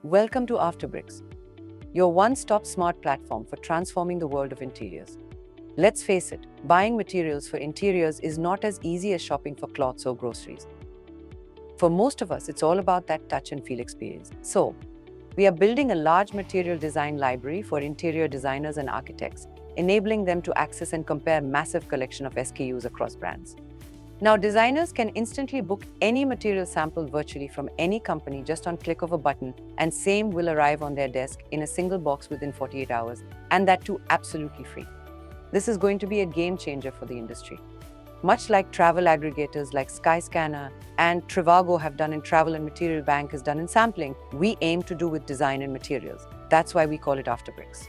Welcome to Afterbricks, your one-stop smart platform for transforming the world of interiors. Let's face it, buying materials for interiors is not as easy as shopping for clothes or groceries. For most of us, it's all about that touch and feel experience. So, we are building a large material design library for interior designers and architects, enabling them to access and compare massive collection of SKUs across brands. Now, designers can instantly book any material sample virtually from any company just on click of a button, and same will arrive on their desk in a single box within 48 hours, and that too absolutely free. This is going to be a game changer for the industry. Much like travel aggregators like Skyscanner and Trivago have done in travel and Material Bank has done in sampling, we aim to do with design and materials. That's why we call it Afterbricks.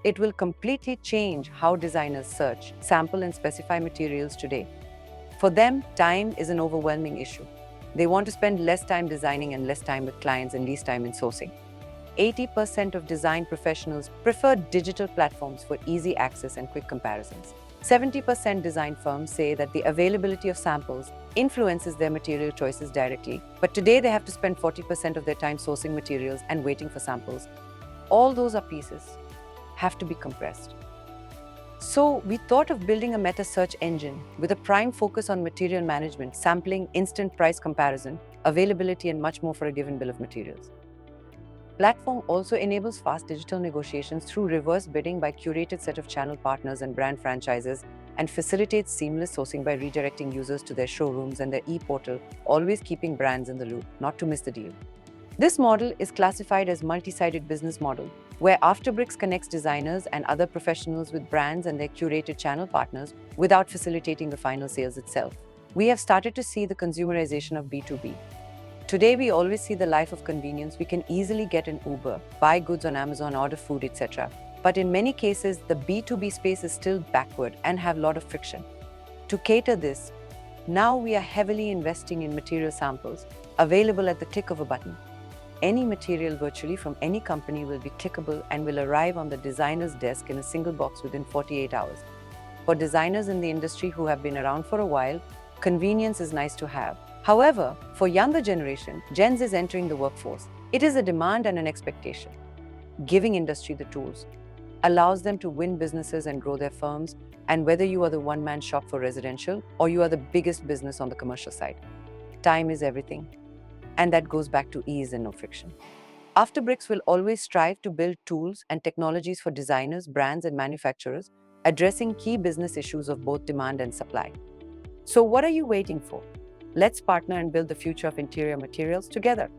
It will completely change how designers search, sample, and specify materials today. For them, time is an overwhelming issue. They want to spend less time designing and less time with clients and least time in sourcing. 80% of design professionals prefer digital platforms for easy access and quick comparisons. 70% design firms say that the availability of samples influences their material choices directly, but today they have to spend 40% of their time sourcing materials and waiting for samples. All those are pieces have to be compressed. So we thought of building a meta search engine with a prime focus on material management, sampling, instant price comparison, availability, and much more for a given bill of materials. Platform also enables fast digital negotiations through reverse bidding by curated set of channel partners and brand franchises, and facilitates seamless sourcing by redirecting users to their showrooms and their e-portal, always keeping brands in the loop, not to miss the deal. This model is classified as multi-sided business model, where Afterbricks connects designers and other professionals with brands and their curated channel partners without facilitating the final sales itself. We have started to see the consumerization of B2B. Today, we always see the life of convenience. We can easily get an Uber, buy goods on Amazon, order food, etc. But in many cases, the B2B space is still backward and have a lot of friction. To cater this, now we are heavily investing in material samples available at the click of a button. Any material virtually from any company will be clickable and will arrive on the designer's desk in a single box within 48 hours. For designers in the industry who have been around for a while, convenience is nice to have. However, for younger generation, Gen Z is entering the workforce. It is a demand and an expectation. Giving industry the tools allows them to win businesses and grow their firms, and whether you are the one-man shop for residential or you are the biggest business on the commercial side, time is everything. And that goes back to ease and no friction. Afterbricks will always strive to build tools and technologies for designers, brands, and manufacturers, addressing key business issues of both demand and supply. So what are you waiting for? Let's partner and build the future of interior materials together.